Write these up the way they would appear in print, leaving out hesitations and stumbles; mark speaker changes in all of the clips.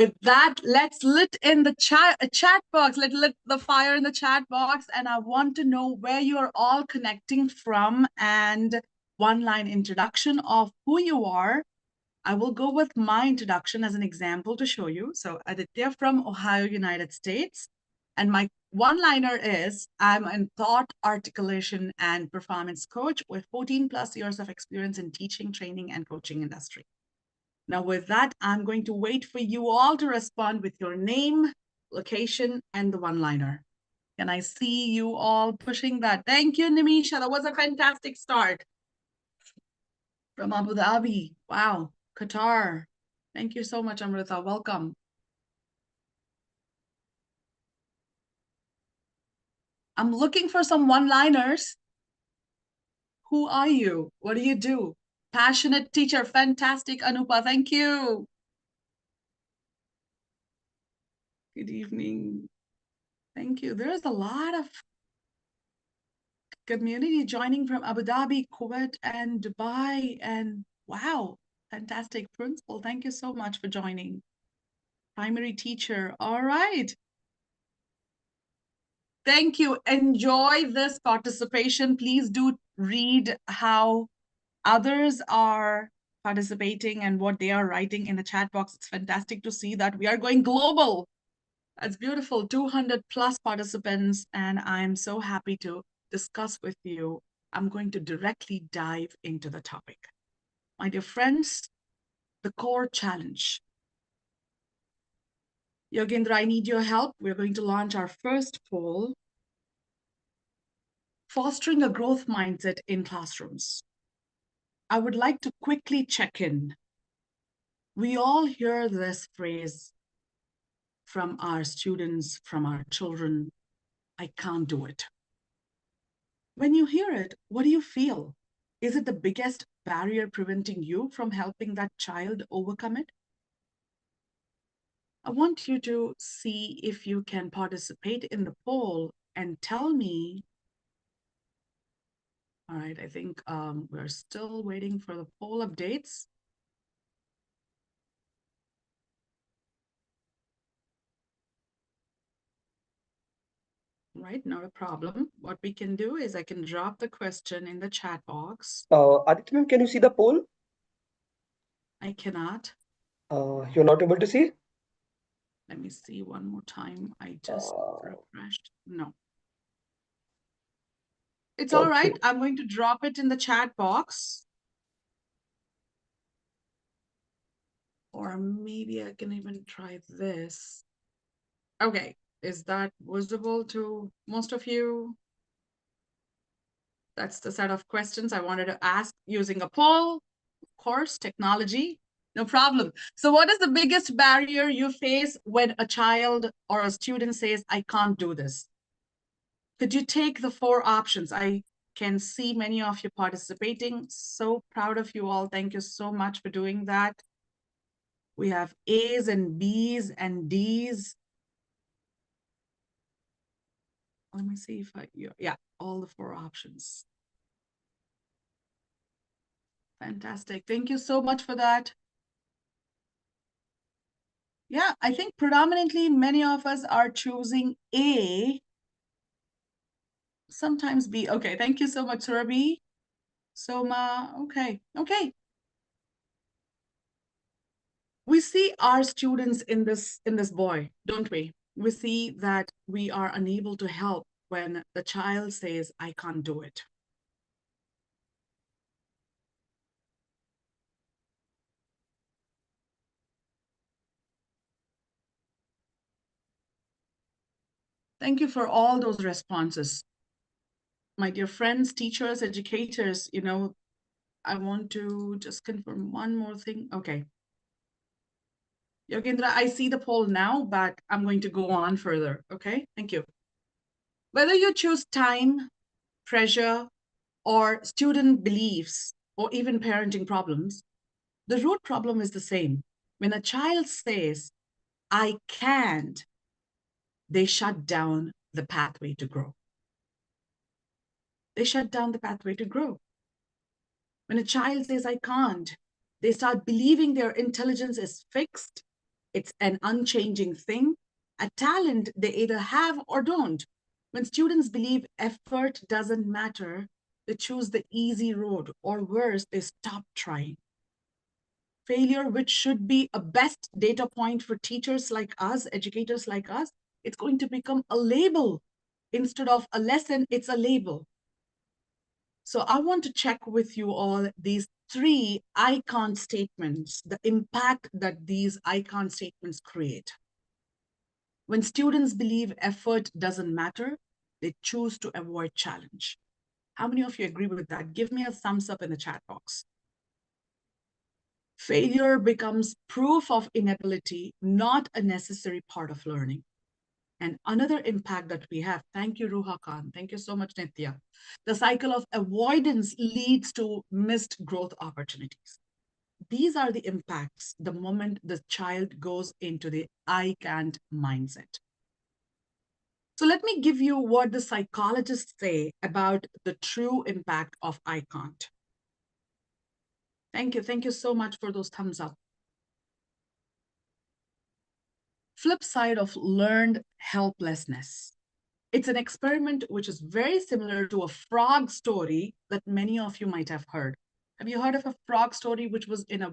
Speaker 1: With that, let's lit in the chat box. Let's lit the fire in the chat box. And I want to know where you are all connecting from and one-line introduction of who you are. I will go with my introduction as an example to show you. So Aditya from Ohio, United States. And my one-liner is, I'm a thought articulation and performance coach with 14 plus years of experience in teaching, training, and coaching industry. Now with that, I'm going to wait for you all to respond with your name, location, and the one-liner. Can I see you all pushing that? Thank you, Nimisha. That was a fantastic start. From Abu Dhabi. Wow. Qatar. Thank you so much, Amrita. Welcome. I'm looking for some one-liners. Who are you? What do you do? Passionate teacher. Fantastic, Anupa. Thank you. Good evening. Thank you. There's a lot of community joining from Abu Dhabi, Kuwait, and Dubai. And wow, fantastic principal. Thank you so much for joining. Primary teacher. All right. Thank you. Enjoy this participation. Please do read how others are participating and what they are writing in the chat box. It's fantastic to see that we are going global. That's beautiful. 200 plus participants, and I'm so happy to discuss with you. I'm going to directly dive into the topic. My dear friends, the core challenge. Yogendra, I need your help. We're going to launch our first poll. Fostering a growth mindset in classrooms. I would like to quickly check in. We all hear this phrase from our students, from our children, I can't do it. When you hear it, what do you feel? Is it the biggest barrier preventing you from helping that child overcome it? I want you to see if you can participate in the poll and tell me. All right, I think we're still waiting for the poll updates. Right, not a problem. What we can do is I can drop the question in the chat box.
Speaker 2: Aditya, can you see the poll?
Speaker 1: I cannot.
Speaker 2: You're not able to see?
Speaker 1: Let me see one more time. I just refreshed. No. It's all right. I'm going to drop it in the chat box. Or maybe I can even try this. Okay, is that visible to most of you? That's the set of questions I wanted to ask using a poll. Of course, technology, no problem. So what is the biggest barrier you face when a child or a student says, I can't do this? Could you take the 4 options? I can see many of you participating. So proud of you all. Thank you so much for doing that. We have A's and B's and D's. Let me see if yeah, all the 4 options. Fantastic. Thank you so much for that. Yeah, I think predominantly many of us are choosing A, sometimes B. Okay, thank you so much, Surabhi. Soma, okay. We see our students in this boy, don't we? We see that we are unable to help when the child says, I can't do it. Thank you for all those responses. My dear friends, teachers, educators, you know, I want to just confirm one more thing. Okay. Yogendra, I see the poll now, but I'm going to go on further. Okay, thank you. Whether you choose time, pressure, or student beliefs, or even parenting problems, the root problem is the same. When a child says, I can't, they shut down the pathway to grow. They shut down the pathway to grow. When a child says, I can't, they start believing their intelligence is fixed It's an unchanging thing, a talent they either have or don't. When students believe effort doesn't matter, they choose the easy road, or worse, they stop trying. Failure, which should be a best data point for teachers like us, educators like us, it's going to become a label. Instead of a lesson, it's a label. So I want to check with you all these three icon statements, the impact that these icon statements create. When students believe effort doesn't matter, they choose to avoid challenge. How many of you agree with that? Give me a thumbs up in the chat box. Failure becomes proof of inability, not a necessary part of learning. And another impact that we have, thank you, Ruha Khan. Thank you so much, Nitya. The cycle of avoidance leads to missed growth opportunities. These are the impacts the moment the child goes into the I can't mindset. So let me give you what the psychologists say about the true impact of I can't. Thank you. Thank you so much for those thumbs up. Flip side of learned helplessness. It's an experiment which is very similar to a frog story that many of you might have heard. Have you heard of a frog story which was in a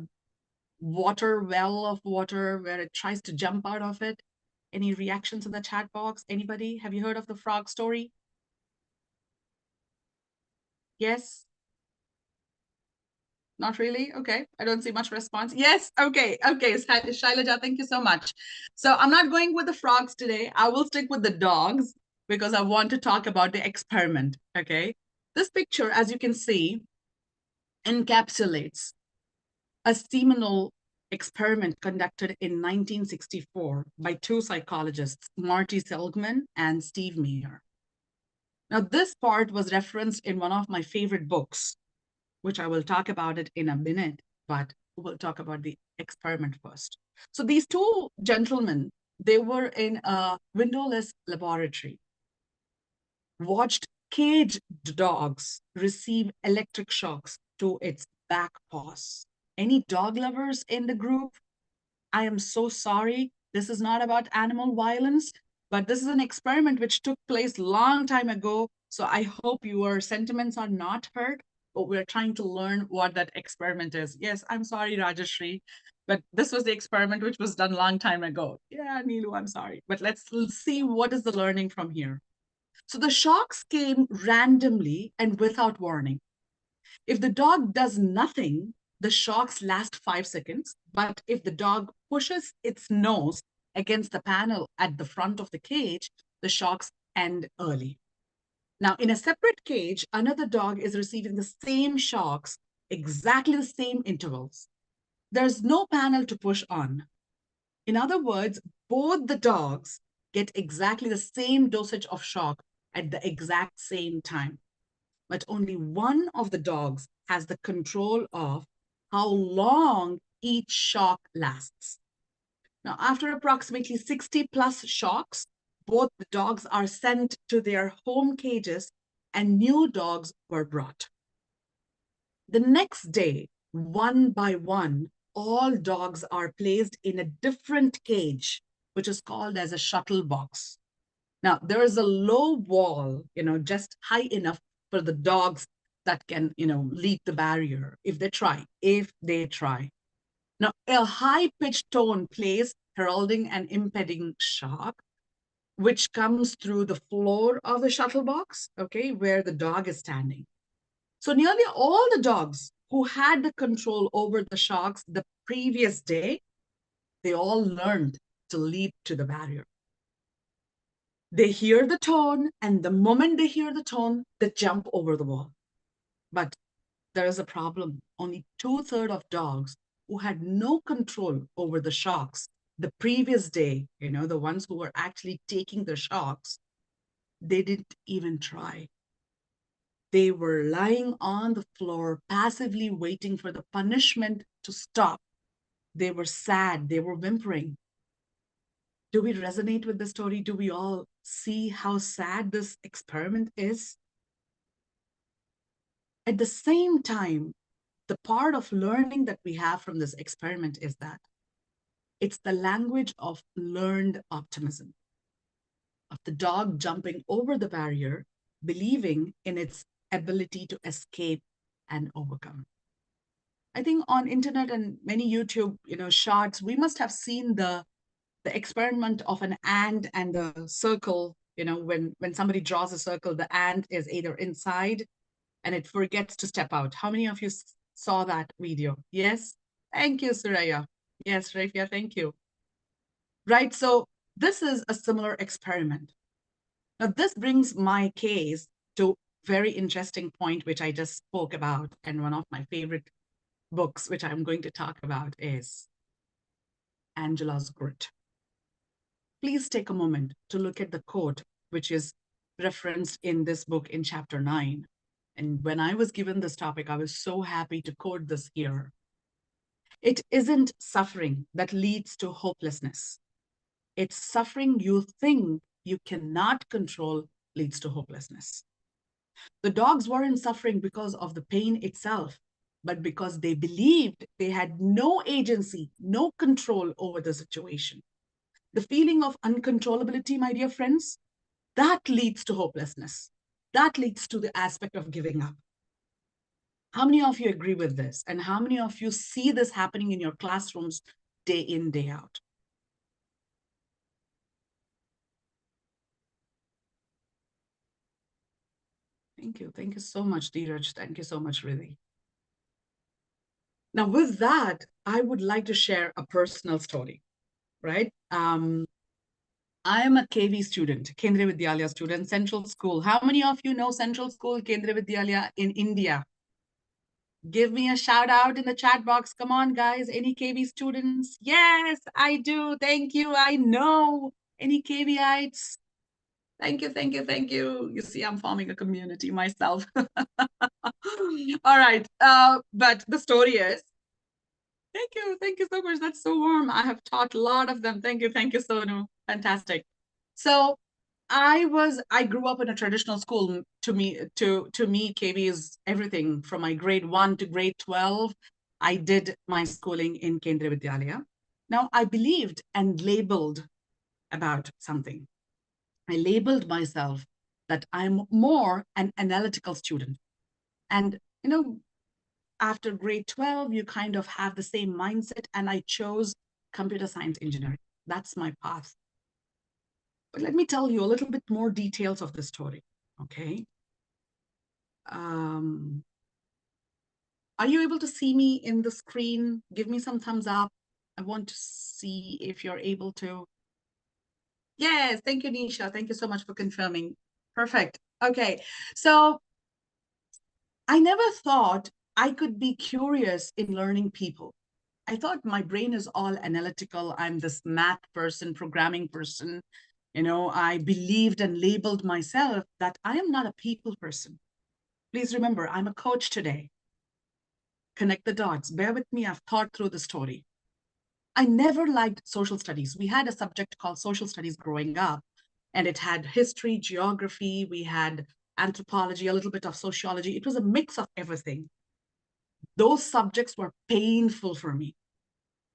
Speaker 1: well of water where it tries to jump out of it? Any reactions in the chat box? Anybody? Have you heard of the frog story? Yes? Not really? Okay. I don't see much response. Yes. Okay. Okay. Shailaja, thank you so much. So I'm not going with the frogs today. I will stick with the dogs because I want to talk about the experiment. Okay. This picture, as you can see, encapsulates a seminal experiment conducted in 1964 by two psychologists, Marty Seligman and Steve Mayer. Now, this part was referenced in one of my favorite books, which I will talk about it in a minute, but we'll talk about the experiment first. So these two gentlemen, they were in a windowless laboratory, watched caged dogs receive electric shocks to its back paws. Any dog lovers in the group? I am so sorry. This is not about animal violence, but this is an experiment which took place long time ago. So I hope your sentiments are not hurt, but we're trying to learn what that experiment is. Yes, I'm sorry, Rajashri, but this was the experiment which was done long time ago. Yeah, Neelu, I'm sorry. But let's see what is the learning from here. So the shocks came randomly and without warning. If the dog does nothing, the shocks last 5 seconds. But if the dog pushes its nose against the panel at the front of the cage, the shocks end early. Now, in a separate cage, another dog is receiving the same shocks, exactly the same intervals. There's no panel to push on. In other words, both the dogs get exactly the same dosage of shock at the exact same time. But only one of the dogs has the control of how long each shock lasts. Now, after approximately 60 plus shocks, both the dogs are sent to their home cages and new dogs were brought. The next day, one by one, all dogs are placed in a different cage, which is called as a shuttle box. Now, there is a low wall, just high enough for the dogs that can, leap the barrier if they try. Now, a high-pitched tone plays heralding an impending shock, which comes through the floor of the shuttle box, okay, where the dog is standing. So nearly all the dogs who had the control over the shocks the previous day, they all learned to leap to the barrier. They hear the tone, and the moment they hear the tone, they jump over the wall. But there is a problem. Only 2/3 of dogs who had no control over the shocks the previous day, the ones who were actually taking the shocks, they didn't even try. They were lying on the floor, passively waiting for the punishment to stop. They were sad. They were whimpering. Do we resonate with the story? Do we all see how sad this experiment is? At the same time, the part of learning that we have from this experiment is that It's the language of learned optimism, of the dog jumping over the barrier, believing in its ability to escape and overcome. I think on internet and many YouTube, shorts, we must have seen the experiment of an ant and the circle. When somebody draws a circle, the ant is either inside and it forgets to step out. How many of you saw that video? Yes? Thank you, Suraya. Yes, Rafia, thank you. Right, so this is a similar experiment. Now, this brings my case to very interesting point, which I just spoke about. And one of my favorite books, which I'm going to talk about, is Angela's Grit. Please take a moment to look at the quote, which is referenced in this book in chapter 9. And when I was given this topic, I was so happy to quote this here. It isn't suffering that leads to hopelessness. It's suffering you think you cannot control leads to hopelessness. The dogs weren't suffering because of the pain itself, but because they believed they had no agency, no control over the situation. The feeling of uncontrollability, my dear friends, that leads to hopelessness. That leads to the aspect of giving up. How many of you agree with this? And how many of you see this happening in your classrooms day in, day out? Thank you. Thank you so much, Dheeraj. Thank you so much, really. Now, with that, I would like to share a personal story, right? I am a KV student, Kendriya Vidyalaya student, Central School. How many of you know Central School, Kendriya Vidyalaya in India? Give me a shout out in the chat box. Come on, guys. Any KV students? Yes, I do. Thank you. I know. Any KVites? Thank you, thank you, thank you. You see, I'm forming a community myself. All right. But the story is, thank you. Thank you so much. That's so warm. I have taught a lot of them. Thank you. Thank you, Sonu. Fantastic. So I grew up in a traditional school. To me, KV is everything from my grade 1 to grade 12. I did my schooling in Kendriya Vidyalaya. Now, I believed and labeled about something. I labeled myself that I'm more an analytical student. And, after grade 12, you kind of have the same mindset. And I chose computer science engineering. That's my path. But let me tell you a little bit more details of the story, okay? Are you able to see me in the screen? Give me some thumbs up. I want to see if you're able to. Yes, thank you, Nisha. Thank you so much for confirming. Perfect. Okay, so I never thought I could be curious in learning people. I thought my brain is all analytical. I'm this math person, programming person. I believed and labeled myself that I am not a people person. Please remember, I'm a coach today. Connect the dots. Bear with me. I've thought through the story. I never liked social studies. We had a subject called social studies growing up, and it had history, geography, we had anthropology, a little bit of sociology. It was a mix of everything. Those subjects were painful for me.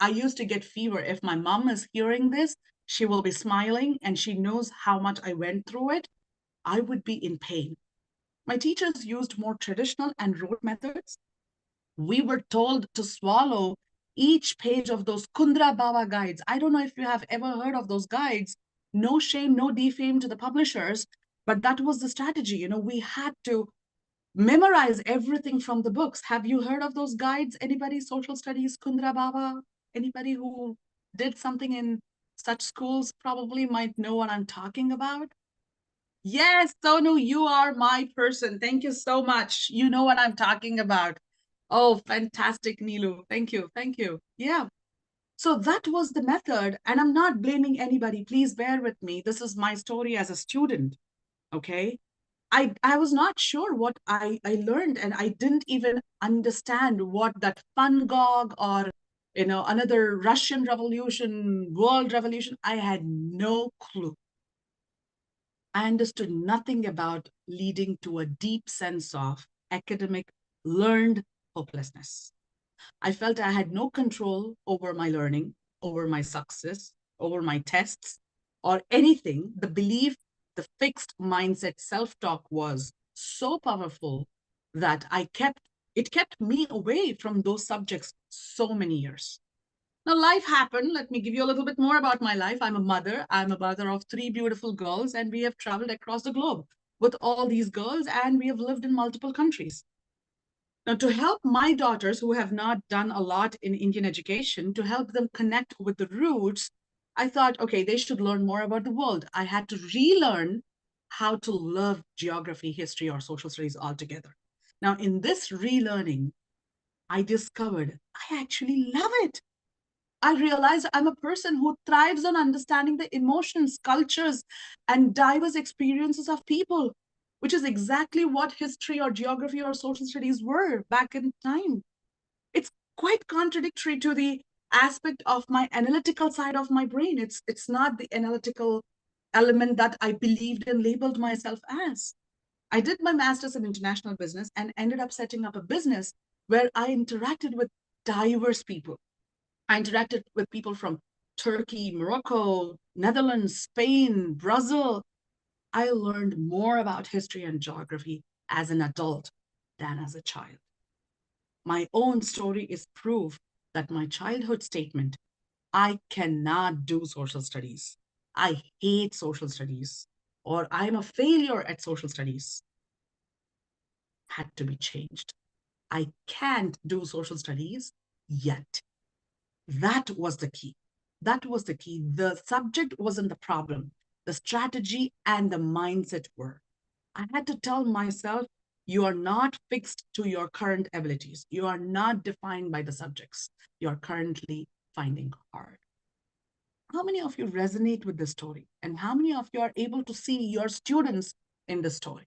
Speaker 1: I used to get fever. If my mom is hearing this, she will be smiling and she knows how much I went through it. I would be in pain. My teachers used more traditional and rote methods. We were told to swallow each page of those Kundra Baba guides. I don't know if you have ever heard of those guides. No shame, no defame to the publishers, but that was the strategy. We had to memorize everything from the books. Have you heard of those guides? Anybody, social studies, Kundra Baba? Anybody who did something in such schools probably might know what I'm talking about. Yes, Sonu, you are my person. Thank you so much. You know what I'm talking about. Oh, fantastic, Nilu. Thank you. Thank you. Yeah. So that was the method. And I'm not blaming anybody. Please bear with me. This is my story as a student. Okay. I was not sure what I learned, and I didn't even understand what that Van Gogh or another Russian Revolution, World Revolution. I had no clue. I understood nothing about leading to a deep sense of academic learned hopelessness. I felt I had no control over my learning. over my success, over my tests, or anything. The belief, the fixed mindset self-talk was so powerful that it kept me away from those subjects so many years. Now, life happened. Let me give you a little bit more about my life. I'm a mother. I'm a mother of three beautiful girls, and we have traveled across the globe with all these girls, and we have lived in multiple countries. Now, to help my daughters who have not done a lot in Indian education, to help them connect with the roots, I thought, okay, they should learn more about the world. I had to relearn how to love geography, history, or social studies altogether. Now, in this relearning, I discovered I actually love it. I realized I'm a person who thrives on understanding the emotions, cultures, and diverse experiences of people, which is exactly what history or geography or social studies were back in time. It's quite contradictory to the aspect of my analytical side of my brain. It's not the analytical element that I believed and labeled myself as. I did my master's in international business and ended up setting up a business where I interacted with diverse people. I interacted with people from Turkey, Morocco, Netherlands, Spain, Brazil. I learned more about history and geography as an adult than as a child. My own story is proof that my childhood statement, I cannot do social studies, I hate social studies, or I'm a failure at social studies, had to be changed. I can't do social studies yet. That was the key. That was the key. The subject wasn't the problem. The strategy and the mindset were. I had to tell myself, you are not fixed to your current abilities. You are not defined by the subjects you are currently finding hard. How many of you resonate with this story? And how many of you are able to see your students in the story?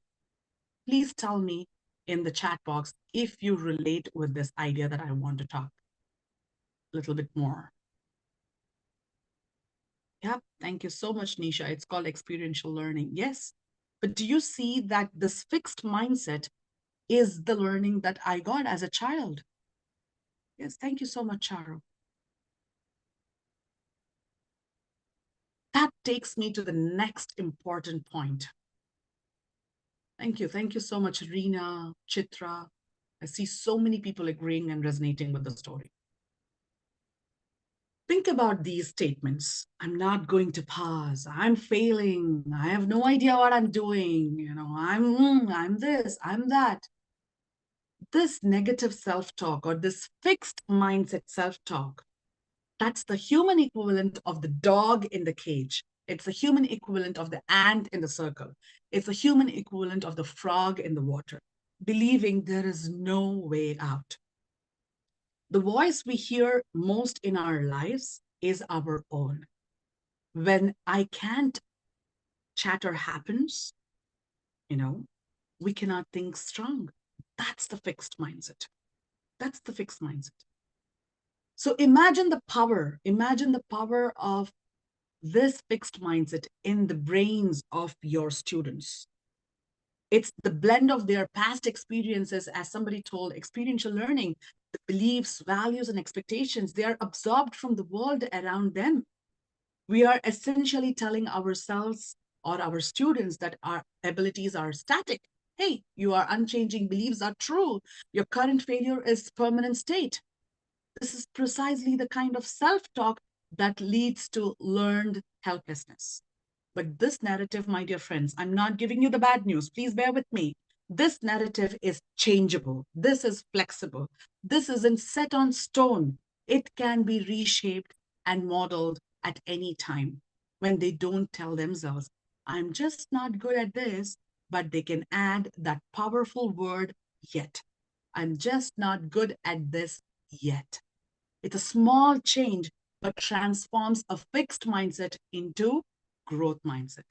Speaker 1: Please tell me in the chat box if you relate with this idea that I want to talk a little bit more. Yep, thank you so much, Nisha. It's called experiential learning. Yes, but do you see that this fixed mindset is the learning that I got as a child? Yes, thank you so much, Charo. That takes me to the next important point. Thank you. Thank you so much, Reena, Chitra. I see so many people agreeing and resonating with the story. Think about these statements. I'm not going to pass. I'm failing. I have no idea what I'm doing. You know, I'm this, I'm that. This negative self-talk or this fixed mindset self-talk, that's the human equivalent of the dog in the cage. It's the human equivalent of the ant in the circle. It's the human equivalent of the frog in the water, believing there is no way out. The voice we hear most in our lives is our own. When I can't, chatter happens, you know, we cannot think strong. That's the fixed mindset. That's the fixed mindset. So imagine the power of this fixed mindset in the brains of your students. It's the blend of their past experiences, as somebody told, experiential learning, the beliefs, values, and expectations. They are absorbed from the world around them. We are essentially telling ourselves or our students that our abilities are static. Hey, your unchanging beliefs are true. Your current failure is permanent state. This is precisely the kind of self-talk that leads to learned helplessness. But this narrative, my dear friends, I'm not giving you the bad news. Please bear with me. This narrative is changeable. This is flexible. This isn't set on stone. It can be reshaped and modeled at any time when they don't tell themselves, I'm just not good at this, but they can add that powerful word yet. I'm just not good at this yet. It's a small change, but transforms a fixed mindset into growth mindset.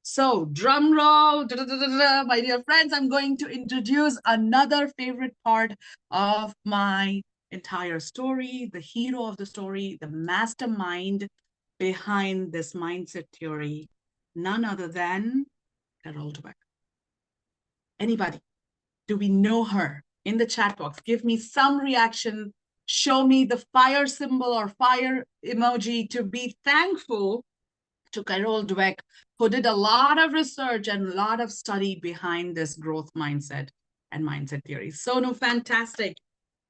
Speaker 1: So drum roll, da, da, da, da, da, my dear friends, I'm going to introduce another favorite part of my entire story, the hero of the story, the mastermind behind this mindset theory, none other than Carol Dweck. Anybody? Do we know her? In the chat box, give me some reaction. show me the fire symbol or fire emoji to be thankful to Carol Dweck, who did a lot of research and a lot of study behind this growth mindset and mindset theory. So, no, fantastic.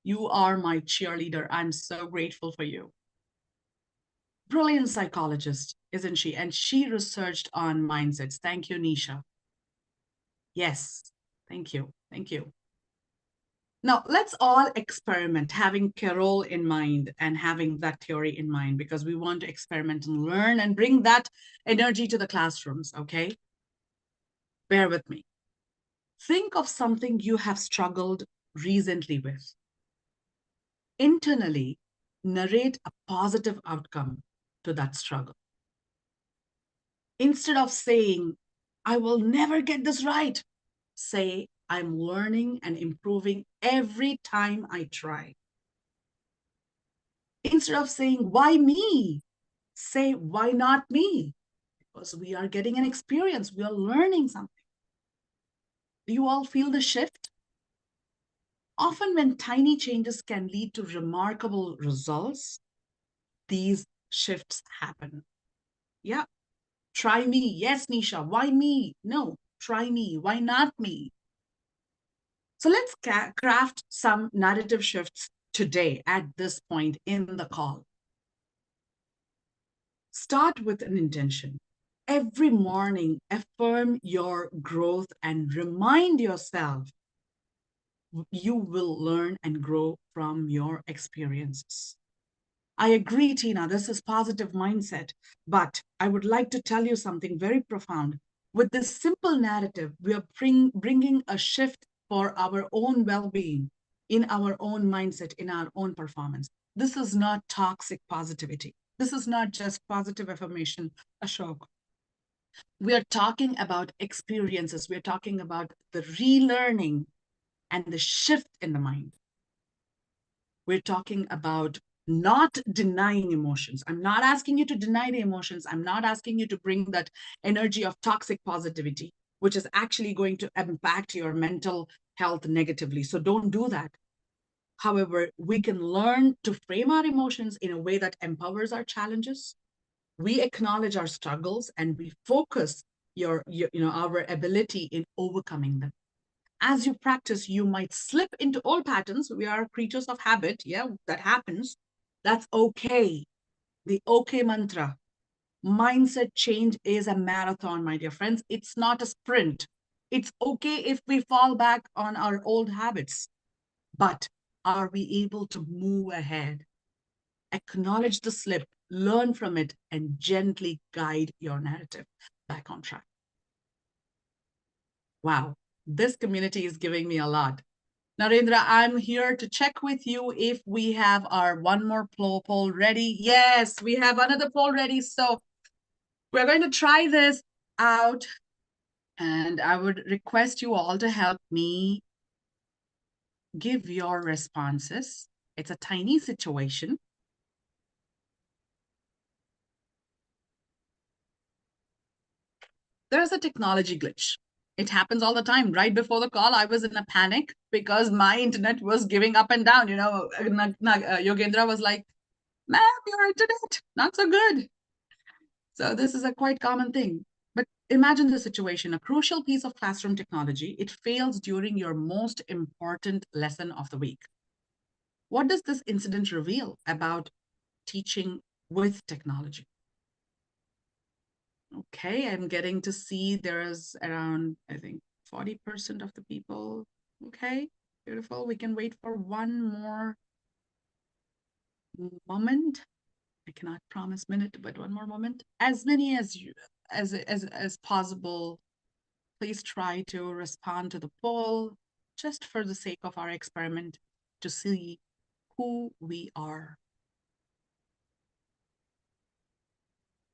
Speaker 1: You are my cheerleader. I'm so grateful for you. Brilliant psychologist, isn't she? And she researched on mindsets. Thank you, Nisha. Yes, thank you. Thank you. Now, let's all experiment having Carol in mind and having that theory in mind, because we want to experiment and learn and bring that energy to the classrooms, okay? Bear with me. Think of something you have struggled recently with. Internally, narrate a positive outcome to that struggle. Instead of saying, I will never get this right, say, I'm learning and improving every time I try. Instead of saying, why me? Say, why not me? Because we are getting an experience, we are learning something. Do you all feel the shift? Often, when tiny changes can lead to remarkable results, these shifts happen. Yeah, try me. Yes, Nisha, why me? No, try me. Why not me? So let's craft some narrative shifts today at this point in the call. Start with an intention. Every morning, affirm your growth and remind yourself you will learn and grow from your experiences. I agree, Tina, this is positive mindset, but I would like to tell you something very profound. With this simple narrative, we are bringing a shift for our own well-being, in our own mindset, in our own performance. This is not toxic positivity. This is not just positive affirmation, Ashok. We are talking about experiences. We're talking about the relearning and the shift in the mind. We're talking about not denying emotions. I'm not asking you to deny the emotions. I'm not asking you to bring that energy of toxic positivity, which is actually going to impact your mental health negatively. So don't do that. However, we can learn to frame our emotions in a way that empowers our challenges. We acknowledge our struggles and we focus our ability in overcoming them. As you practice, you might slip into old patterns. We are creatures of habit. Yeah, that happens. That's okay. The okay mantra. Mindset change is a marathon, my dear friends. It's not a sprint. It's okay if we fall back on our old habits, but are we able to move ahead? Acknowledge the slip, learn from it, and gently guide your narrative back on track. Wow, this community is giving me a lot. Narendra, I'm here to check with you if we have our one more poll ready. Yes, we have another poll ready. So we're going to try this out. And I would request you all to help me give your responses. It's a tiny situation. There's a technology glitch. It happens all the time. Right before the call, I was in a panic because my internet was giving up and down. Yogendra was like, ma'am, your internet, not so good. So this is a quite common thing. But imagine the situation, a crucial piece of classroom technology, it fails during your most important lesson of the week. What does this incident reveal about teaching with technology? Okay, I'm getting to see there's around, I think, 40% of the people. Okay, beautiful. We can wait for one more moment. I cannot promise minute, but one more moment. As many as you as possible, please try to respond to the poll just for the sake of our experiment to see who we are.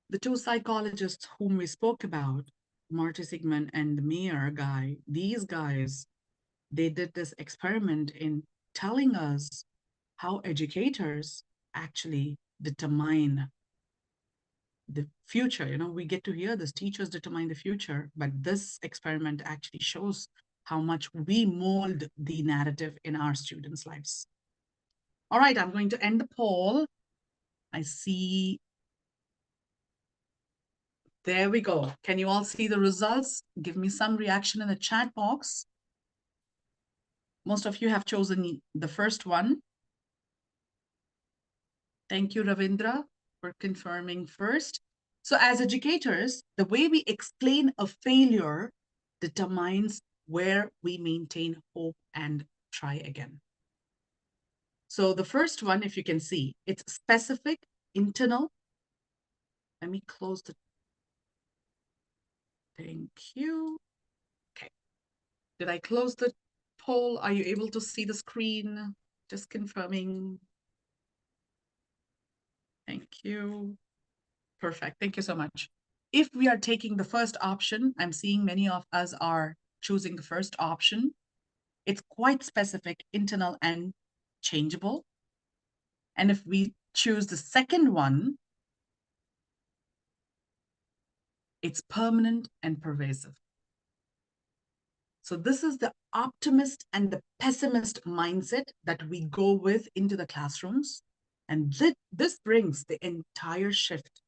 Speaker 1: The two psychologists whom we spoke about, Marty Sigmund and the Meir guy, these guys, they did this experiment in telling us how educators actually determine the future. We get to hear this, teachers determine the future, but this experiment actually shows how much we mold the narrative in our students' lives. All right, I'm going to end the poll. I see. There we go. Can you all see the results? Give me some reaction in the chat box. Most of you have chosen the first one. Thank you, Ravindra, for confirming first. So as educators, the way we explain a failure determines where we maintain hope and try again. So the first one, if you can see, it's specific, internal. Let me close the, thank you. Okay, did I close the poll? Are you able to see the screen? Just confirming. Thank you. Perfect, thank you so much. If we are taking the first option, I'm seeing many of us are choosing the first option. It's quite specific, internal, and changeable. And if we choose the second one, it's permanent and pervasive. So this is the optimist and the pessimist mindset that we go with into the classrooms. And this brings the entire shift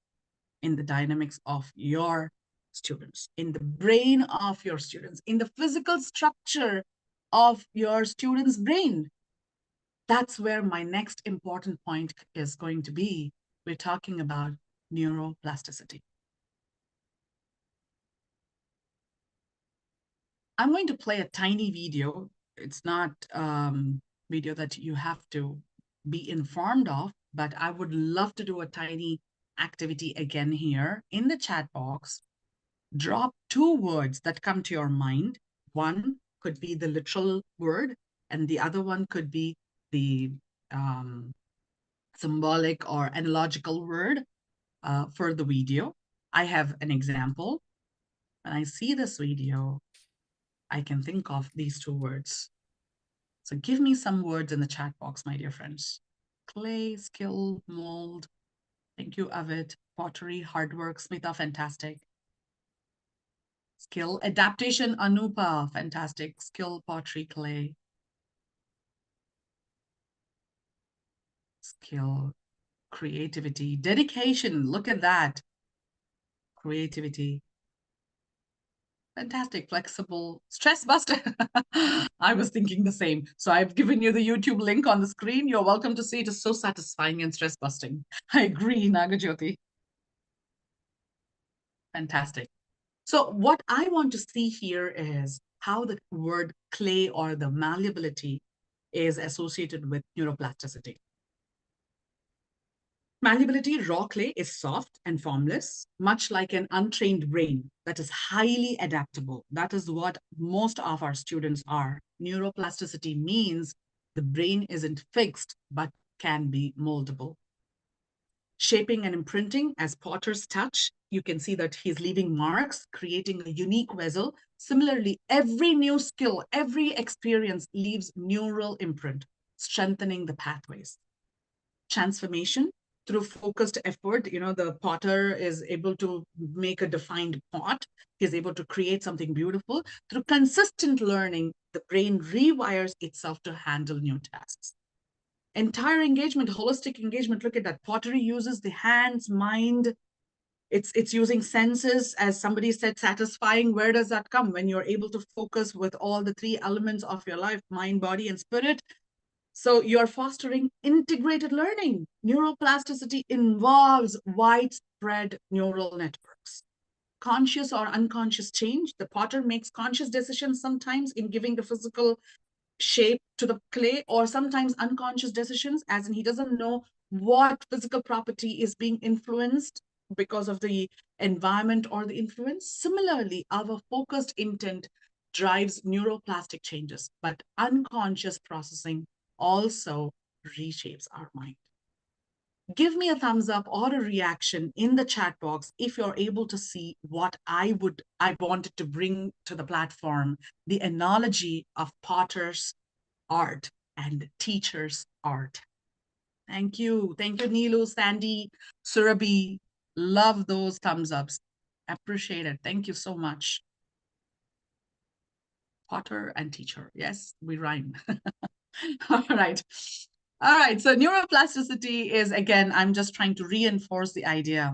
Speaker 1: in the dynamics of your students, in the brain of your students, in the physical structure of your students' brain. That's where my next important point is going to be. We're talking about neuroplasticity. I'm going to play a tiny video. It's not video that you have to be informed of, but I would love to do a tiny activity again here in the chat box. Drop two words that come to your mind. One could be the literal word, and the other one could be the symbolic or analogical word for the video. I have an example. When I see this video, I can think of these two words. So give me some words in the chat box, my dear friends. Clay, skill, mold. Thank you, Avid. Pottery, hard work. Smita, fantastic. Skill, adaptation, Anupa, fantastic. Skill, pottery, clay. Skill, creativity, dedication. Look at that. Creativity. Fantastic, flexible, stress buster. I was thinking the same. So I've given you the YouTube link on the screen. You're welcome to see it. Is so satisfying and stress busting. I agree, Nagajyoti. Fantastic. So what I want to see here is how the word clay or the malleability is associated with neuroplasticity. Malleability, raw clay, is soft and formless, much like an untrained brain that is highly adaptable. That is what most of our students are. Neuroplasticity means the brain isn't fixed, but can be moldable. Shaping and imprinting, as Potter's touch, you can see that he's leaving marks, creating a unique vessel. Similarly, every new skill, every experience leaves neural imprint, strengthening the pathways. Transformation, through focused effort, the potter is able to make a defined pot. He's able to create something beautiful. Through consistent learning, the brain rewires itself to handle new tasks. Entire engagement, holistic engagement. Look at that. Pottery uses the hands, mind. It's using senses, as somebody said, satisfying. Where does that come? When you're able to focus with all the three elements of your life, mind, body, and spirit. So you're fostering integrated learning. Neuroplasticity involves widespread neural networks. Conscious or unconscious change. The potter makes conscious decisions sometimes in giving the physical shape to the clay, or sometimes unconscious decisions, as in he doesn't know what physical property is being influenced because of the environment or the influence. Similarly, our focused intent drives neuroplastic changes, but unconscious processing also reshapes our mind. Give me a thumbs up or a reaction in the chat box if you're able to see what I wanted to bring to the platform, the analogy of potter's art and teacher's art. Thank you. Thank you, Neelu, Sandy, Surabhi. Love those thumbs ups. Appreciate it. Thank you so much. Potter and teacher. Yes, we rhyme. All right. All right. So neuroplasticity is, again, I'm just trying to reinforce the idea.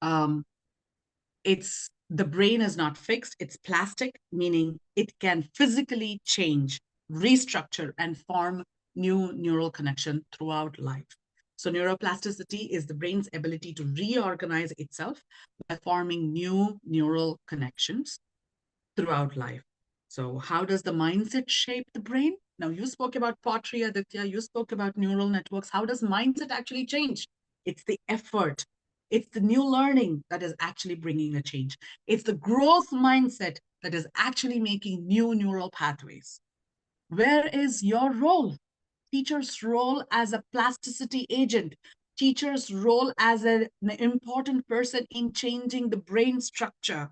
Speaker 1: Um, it's the brain is not fixed, it's plastic, meaning it can physically change, restructure, and form new neural connection throughout life. So neuroplasticity is the brain's ability to reorganize itself by forming new neural connections throughout life. So how does the mindset shape the brain? Now you spoke about pottery, Aditya, you spoke about neural networks. How does mindset actually change? It's the effort. It's the new learning that is actually bringing a change. It's the growth mindset that is actually making new neural pathways. Where is your role? Teacher's role as a plasticity agent, teacher's role as an important person in changing the brain structure.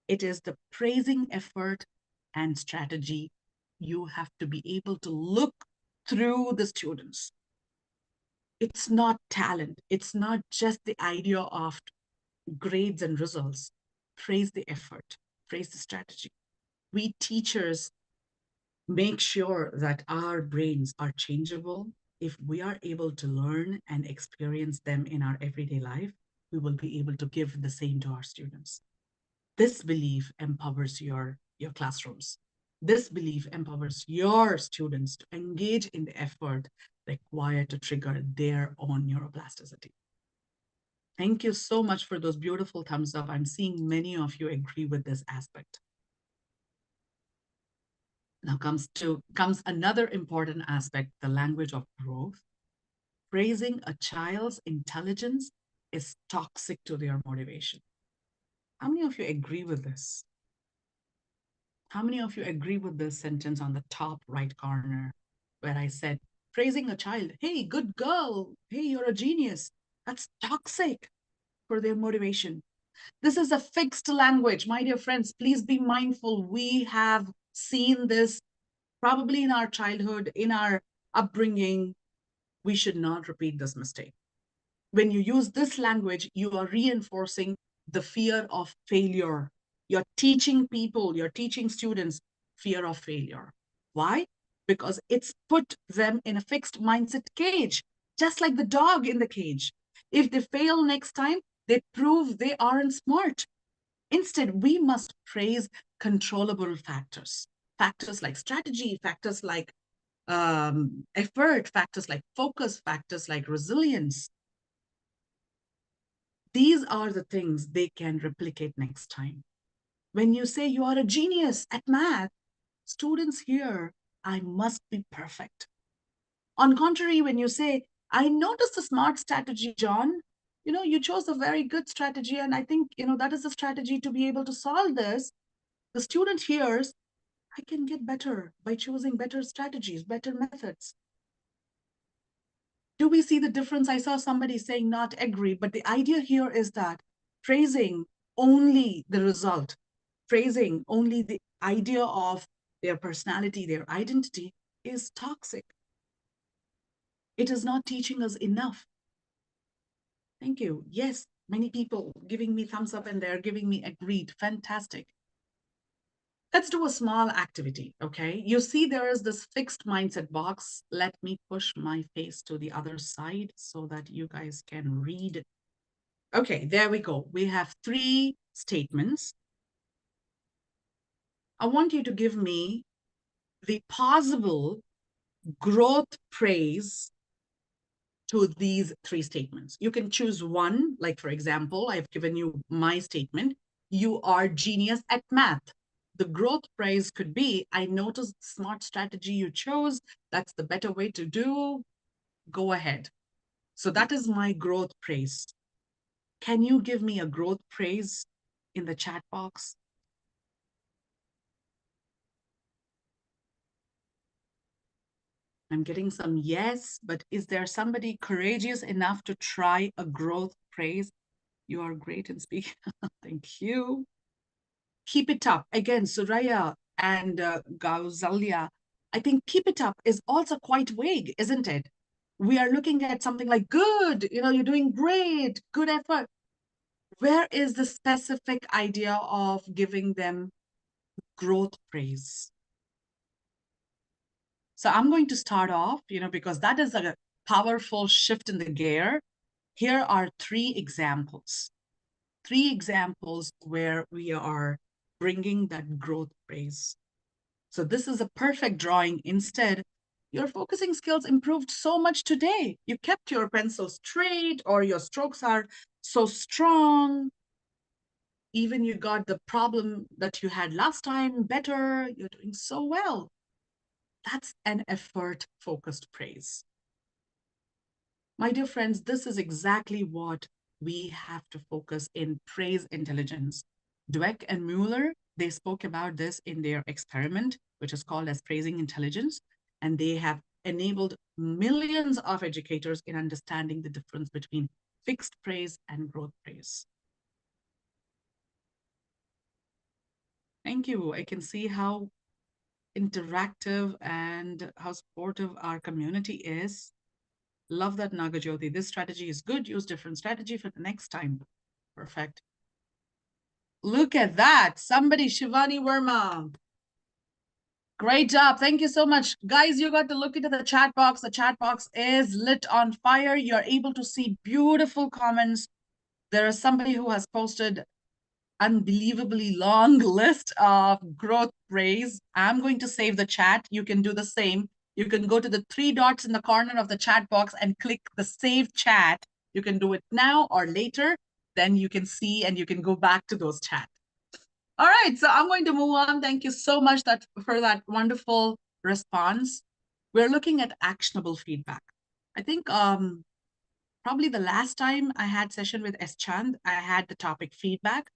Speaker 1: It is the praising effort and strategy. You have to be able to look through the students. It's not talent. It's not just the idea of grades and results. Praise the effort, praise the strategy. We teachers make sure that our brains are changeable. If we are able to learn and experience them in our everyday life, we will be able to give the same to our students. This belief empowers your classrooms. This belief empowers your students to engage in the effort required to trigger their own neuroplasticity. Thank you so much for those beautiful thumbs up. I'm seeing many of you agree with this aspect. Now comes another important aspect, the language of growth. Praising a child's intelligence is toxic to their motivation. How many of you agree with this? How many of you agree with this sentence on the top right corner where I said, praising a child, hey, good girl, hey, you're a genius. That's toxic for their motivation. This is a fixed language. My dear friends, please be mindful. We have seen this probably in our childhood, in our upbringing. We should not repeat this mistake. When you use this language, you are reinforcing the fear of failure. You're teaching people, you're teaching students fear of failure. Why? Because it's put them in a fixed mindset cage, just like the dog in the cage. If they fail next time, they prove they aren't smart. Instead, we must praise controllable factors, factors like strategy, factors like effort, factors like focus, factors like resilience. These are the things they can replicate next time. When you say you are a genius at math, students hear, I must be perfect. On contrary, when you say, I noticed a smart strategy, John, you chose a very good strategy. And I think, that is a strategy to be able to solve this. The student hears, I can get better by choosing better strategies, better methods. Do we see the difference? I saw somebody saying not agree, but the idea here is that praising only the result, praising only the idea of their personality, their identity is toxic. It is not teaching us enough. Thank you. Yes, many people giving me thumbs up and they're giving me agreed. Fantastic. Let's do a small activity, okay? You see there is this fixed mindset box. Let me push my face to the other side so that you guys can read. Okay, there we go. We have 3 statements. I want you to give me the possible growth praise to these 3 statements. You can choose one, like for example, I've given you my statement. You are genius at math. The growth praise could be, I noticed the smart strategy you chose. That's the better way to do. Go ahead. So that is my growth praise. Can you give me a growth praise in the chat box? I'm getting some yes, but is there somebody courageous enough to try a growth praise? You are great in speaking. Thank you. Keep it up. Again, Suraya and Gauzalia, I think keep it up is also quite vague, isn't it? We are looking at something like good, you're doing great, good effort. Where is the specific idea of giving them growth praise? So I'm going to start off, because that is a powerful shift in the gear. Here are three examples where we are bringing that growth praise. So this is a perfect drawing. Instead, your focusing skills improved so much today. You kept your pencil straight, or your strokes are so strong. Even you got the problem that you had last time better. You're doing so well. That's an effort-focused praise. My dear friends, this is exactly what we have to focus in praise intelligence. Dweck and Mueller, they spoke about this in their experiment, which is called as praising intelligence, and they have enabled millions of educators in understanding the difference between fixed praise and growth praise. Thank you. I can see how interactive and how supportive our community is. Love that, Nagajyoti. This strategy is good. Use different strategy for the next time. Perfect. Look at that. Somebody, Shivani Verma. Great job. Thank you so much. Guys, you got to look into the chat box. The chat box is lit on fire. You're able to see beautiful comments. There is somebody who has posted unbelievably long list of growth praise. I'm going to save the chat. You can do the same. You can go to the three dots in the corner of the chat box and click the save chat. You can do it now or later. Then you can see and you can go back to those chats. All right, so I'm going to move on. Thank you so much for that wonderful response. We're looking at actionable feedback. I think probably the last time I had session with S. Chand, I had the topic feedback.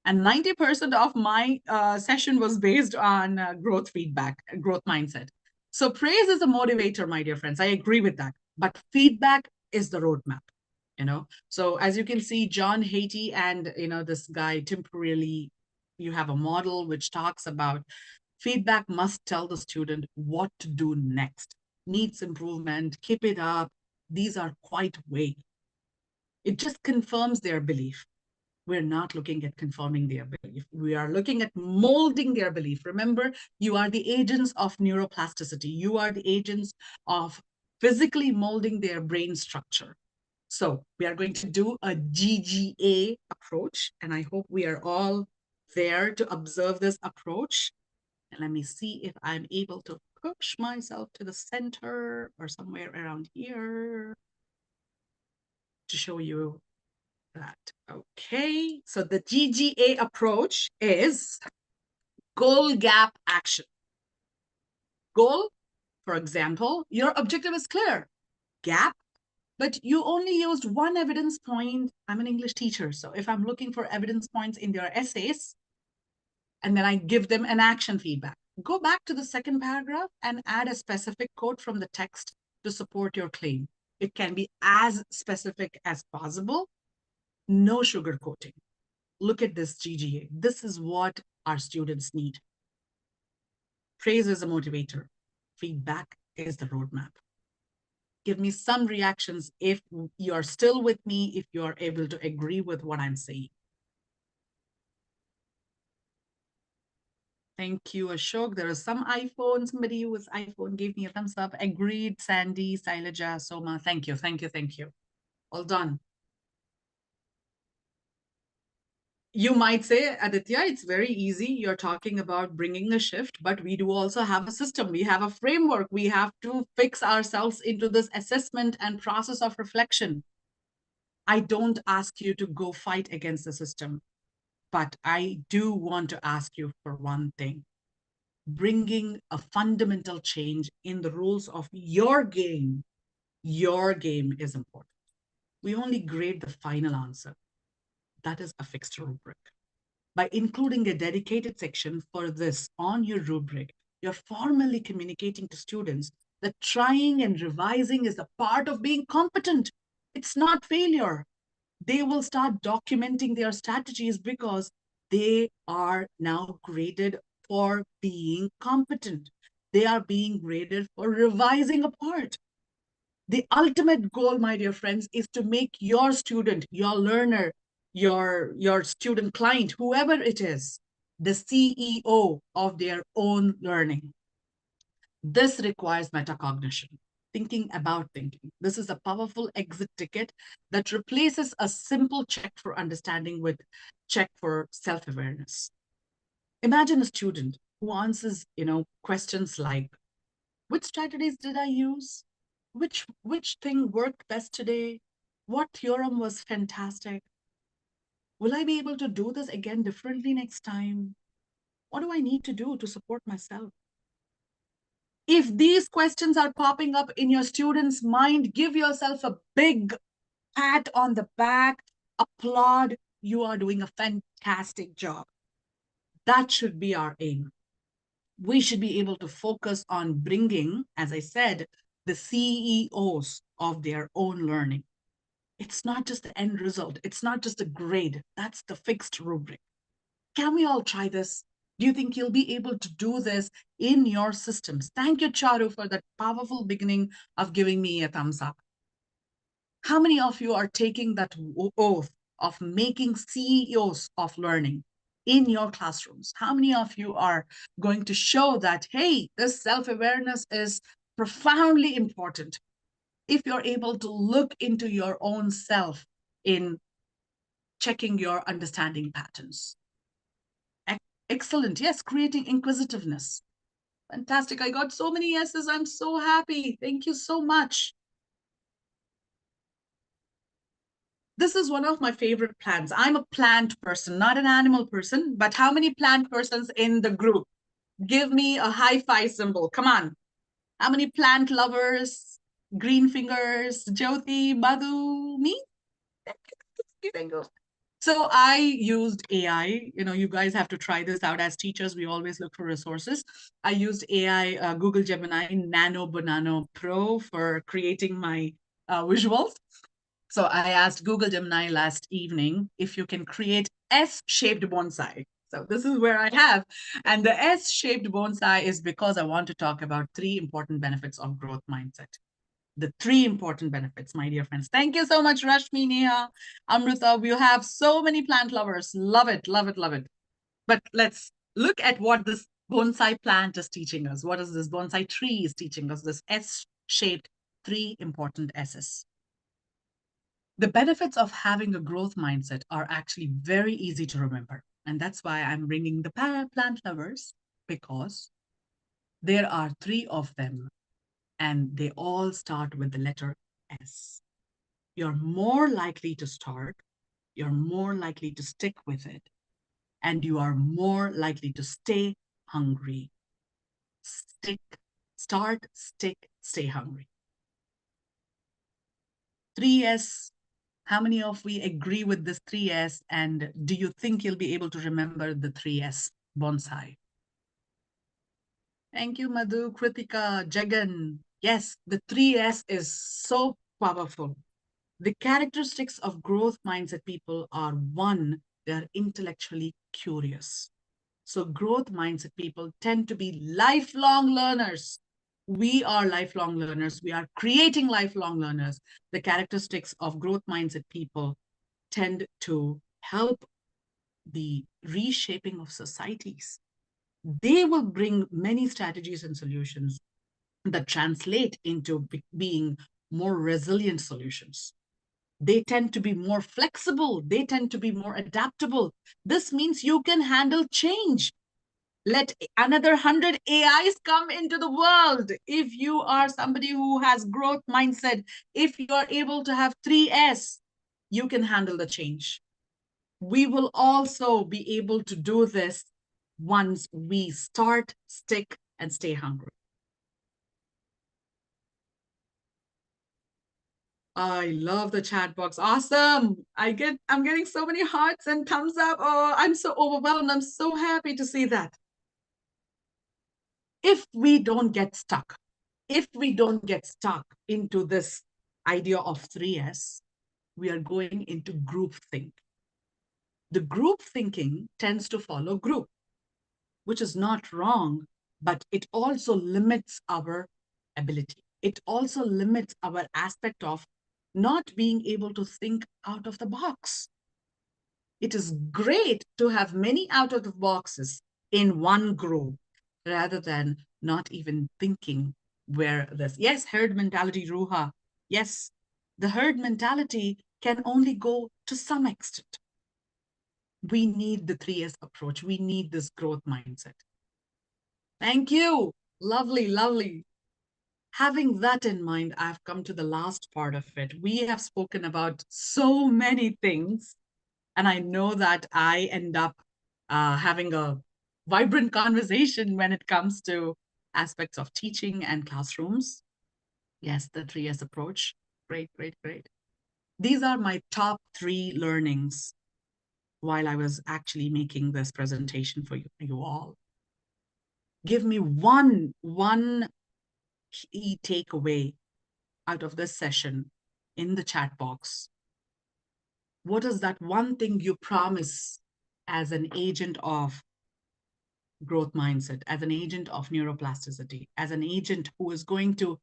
Speaker 1: And 90% of my session was based on growth feedback, growth mindset. So praise is a motivator, my dear friends. I agree with that. But feedback is the roadmap, So as you can see, John Hatie and, this guy, temporarily, you have a model which talks about feedback must tell the student what to do next. Needs improvement, keep it up. These are quite vague. It just confirms their belief. We're not looking at confirming their belief. We are looking at molding their belief. Remember, you are the agents of neuroplasticity. You are the agents of physically molding their brain structure. So we are going to do a GGA approach, and I hope we are all there to observe this approach. And let me see if I'm able to push myself to the center or somewhere around here to show you that. Okay, so the GGA approach is goal gap action. Goal, for example, your objective is clear. Gap, but you only used one evidence point. I'm an English teacher, so if I'm looking for evidence points in their essays, and then I give them an action feedback, go back to the second paragraph and add a specific quote from the text to support your claim. It can be as specific as possible. No sugarcoating. Look at this GGA. This is what our students need. Praise is a motivator. Feedback is the roadmap. Give me some reactions if you're still with me, if you're able to agree with what I'm saying. Thank you, Ashok. There is some iPhone. Somebody who was iPhone gave me a thumbs up. Agreed, Sandy, Sailaja, Soma. Thank you, thank you, thank you. All done. You might say, Aditya, it's very easy. You're talking about bringing a shift, but we do also have a system. We have a framework. We have to fix ourselves into this assessment and process of reflection. I don't ask you to go fight against the system, but I do want to ask you for one thing. Bringing a fundamental change in the rules of your game is important. We only grade the final answer. That is a fixed rubric. By including a dedicated section for this on your rubric, you're formally communicating to students that trying and revising is a part of being competent. It's not failure. They will start documenting their strategies because they are now graded for being competent. They are being graded for revising a part. The ultimate goal, my dear friends, is to make your student, your learner, your student client, whoever it is, the CEO of their own learning. This requires metacognition, thinking about thinking. This is a powerful exit ticket that replaces a simple check for understanding with check for self-awareness. Imagine a student who answers, questions like, which strategies did I use? Which thing worked best today? What theorem was fantastic? Will I be able to do this again differently next time? What do I need to do to support myself? If these questions are popping up in your student's mind, give yourself a big pat on the back, applaud. You are doing a fantastic job. That should be our aim. We should be able to focus on bringing, as I said, the CEOs of their own learning. It's not just the end result. It's not just a grade. That's the fixed rubric. Can we all try this? Do you think you'll be able to do this in your systems? Thank you, Charu, for that powerful beginning of giving me a thumbs up. How many of you are taking that oath of making CEOs of learning in your classrooms? How many of you are going to show that, hey, this self-awareness is profoundly important? If you're able to look into your own self in checking your understanding patterns. Excellent. Yes, creating inquisitiveness. Fantastic. I got so many yeses. I'm so happy. Thank you so much. This is one of my favorite plants. I'm a plant person, not an animal person, but how many plant persons in the group? Give me a high five symbol. Come on. How many plant lovers? Green fingers, Jyoti, Madhu, me? Thank you. So I used AI. You guys have to try this out. As teachers, we always look for resources. I used AI, Google Gemini Nano Banano Pro for creating my visuals. So I asked Google Gemini last evening if you can create S-shaped bonsai. So this is where I have. And the S-shaped bonsai is because I want to talk about 3 important benefits of growth mindset. The 3 important benefits, my dear friends. Thank you so much, Rashmi, Neha, Amrita. You have so many plant lovers. Love it, love it, love it. But let's look at what this bonsai plant is teaching us. What is this bonsai tree is teaching us? This S-shaped 3 important S's. The benefits of having a growth mindset are actually very easy to remember. And that's why I'm bringing the plant lovers, because there are 3 of them, and they all start with the letter S. You're more likely to start, you're more likely to stick with it, and you are more likely to stay hungry. Start, stick, stay hungry. 3S. How many of we agree with this 3S? And do you think you'll be able to remember the 3S bonsai? Thank you, Madhu, Kritika, Jagan. Yes, the 3S is so powerful. The characteristics of growth mindset people are, 1, they're intellectually curious. So growth mindset people tend to be lifelong learners. We are lifelong learners. We are creating lifelong learners. The characteristics of growth mindset people tend to help the reshaping of societies. They will bring many strategies and solutions that translate into being more resilient solutions. They tend to be more flexible. They tend to be more adaptable. This means you can handle change. Let another 100 AIs come into the world. If you are somebody who has growth mindset, if you are able to have 3S, you can handle the change. We will also be able to do this once we start, stick, and stay hungry. I love the chat box. Awesome. I'm getting so many hearts and thumbs up. Oh, I'm so overwhelmed. I'm so happy to see that. If we don't get stuck into this idea of 3S, we are going into group think. The group thinking tends to follow group, which is not wrong, but it also limits our ability. It also limits our aspect of not being able to think out of the box. It is great to have many out of the boxes in one group rather than not even thinking where this. Yes, herd mentality, Ruha. Yes, the herd mentality can only go to some extent. We need the 3S approach. We need this growth mindset. Thank you. Lovely, lovely. Having that in mind, I've come to the last part of it. We have spoken about so many things, and I know that I end up having a vibrant conversation when it comes to aspects of teaching and classrooms. Yes, the 3S approach. Great, great, great. These are my top 3 learnings while I was actually making this presentation for you all. Give me one key takeaway out of this session in the chat box. What is that one thing you promise as an agent of growth mindset, as an agent of neuroplasticity, as an agent who is going to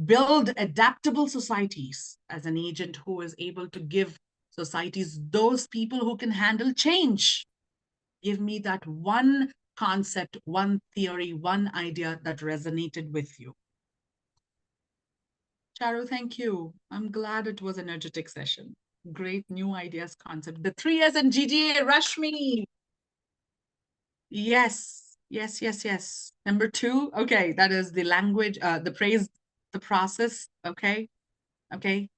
Speaker 1: build adaptable societies, as an agent who is able to give societies those people who can handle change? Give me that one concept, one theory, one idea that resonated with you. Charu, thank you. I'm glad it was an energetic session. Great new ideas concept. The 3S and GGA, Rashmi. Yes, yes, yes, yes. Number 2, okay, that is the language, the praise, the process. Okay, okay.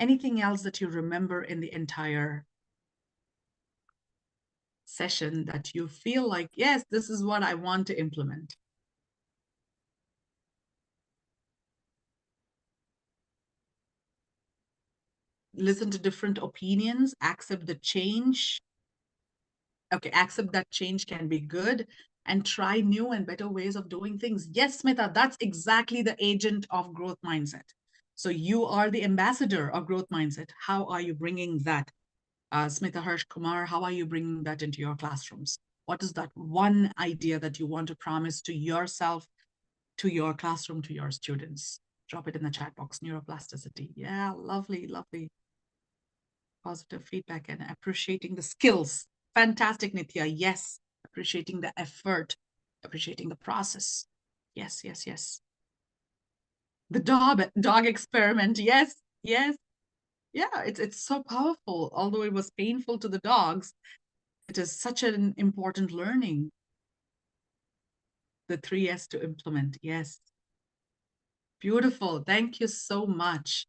Speaker 1: Anything else that you remember in the entire session that you feel like, yes, this is what I want to implement? Listen to different opinions, accept the change. Okay, accept that change can be good and try new and better ways of doing things. Yes, Smita, that's exactly the agent of growth mindset. So you are the ambassador of growth mindset. How are you bringing that? Smita Harsh Kumar, how are you bringing that into your classrooms? What is that one idea that you want to promise to yourself, to your classroom, to your students? Drop it in the chat box. Neuroplasticity. Yeah, lovely, lovely. Positive feedback and appreciating the skills. Fantastic, Nitya. Yes. Appreciating the effort, appreciating the process. Yes, yes, yes. The dog experiment. Yes, yes. Yeah, it's so powerful. Although it was painful to the dogs, it is such an important learning. The 3S to implement. Yes. Beautiful. Thank you so much.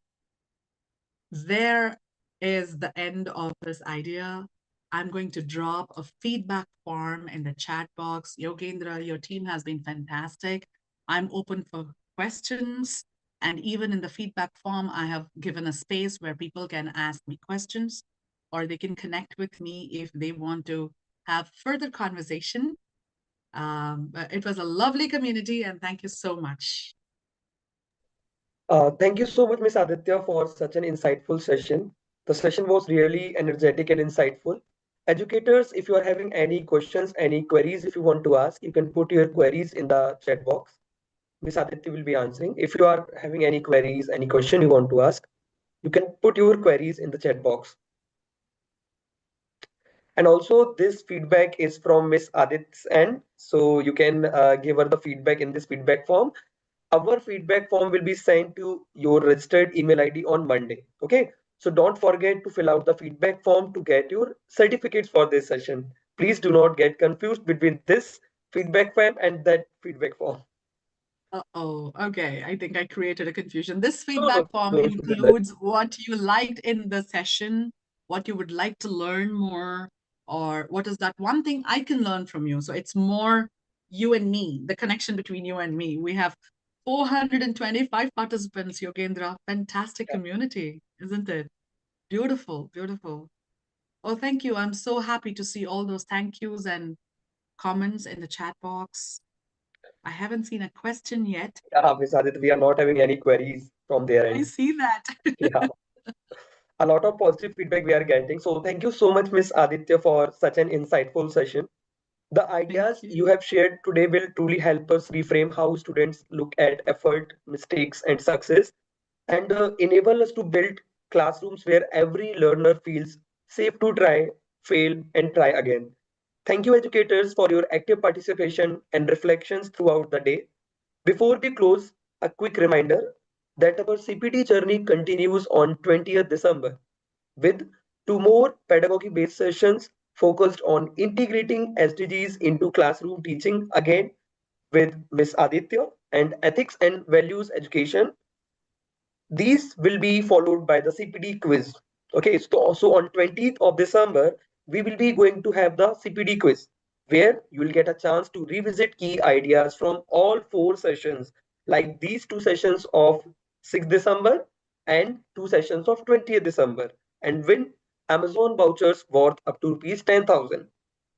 Speaker 1: There is the end of this idea. I'm going to drop a feedback form in the chat box. Yogendra, your team has been fantastic. I'm open for questions. And even in the feedback form, I have given a space where people can ask me questions or they can connect with me if they want to have further conversation. But it was a lovely community and thank you so much.
Speaker 2: Thank you so much, Miss Aditya, for such an insightful session. The session was really energetic and insightful. Educators, if you are having any questions, any queries, if you want to ask, you can put your queries in the chat box. Miss Aditya will be answering. If you are having any queries, any question you want to ask, you can put your queries in the chat box. And also, this feedback is from Miss Adit's end, so you can give her the feedback in this feedback form. Our feedback form will be sent to your registered email ID on Monday. Okay, so don't forget to fill out the feedback form to get your certificates for this session. Please do not get confused between this feedback form and that feedback form.
Speaker 1: Uh-oh, okay. I think I created a confusion. This
Speaker 2: No, no,
Speaker 1: feedback form
Speaker 2: don't forget that.
Speaker 1: includes what you liked in the session, what you would like to learn more, or what is that one thing I can learn from you. So it's more you and me, the connection between you and me. We have 425 participants, Yogendra. Fantastic community, isn't it? Beautiful, beautiful. Oh, thank you. I'm so happy to see all those thank yous and comments in the chat box. I haven't seen a question yet.
Speaker 2: Yeah, Miss Adit, we are not having any queries from their
Speaker 1: I
Speaker 2: end.
Speaker 1: see that.
Speaker 2: Yeah, a lot of positive feedback we are getting. So thank you so much, Miss Aditya, for such an insightful session. The
Speaker 1: Thank
Speaker 2: ideas
Speaker 1: you.
Speaker 2: you have shared today will truly help us reframe how students look at effort, mistakes, and success, and enable us to build classrooms where every learner feels safe to try, fail, and try again. Thank you, educators, for your active participation and reflections throughout the day. Before we close, a quick reminder that our CPD journey continues on 20th December with two more pedagogy-based sessions focused on integrating SDGs into classroom teaching again with Miss Aditya and ethics and values education. These will be followed by the CPD quiz. Okay, so on 20th of December, we will be going to have the CPD quiz where you will get a chance to revisit key ideas from all four sessions, like these two sessions of 6th December and two sessions of 20th December, and win Amazon vouchers worth up to rupees 10,000.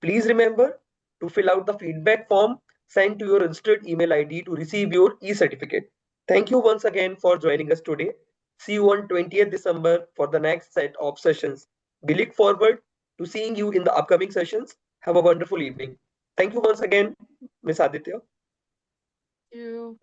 Speaker 2: Please remember to fill out the feedback form sent to your registered email ID to receive your e-certificate. Thank you once again for joining us today. See you on 20th December for the next set of sessions. We look forward to seeing you in the upcoming sessions. Have a wonderful evening. Thank you once again, Miss Aditya.
Speaker 1: You.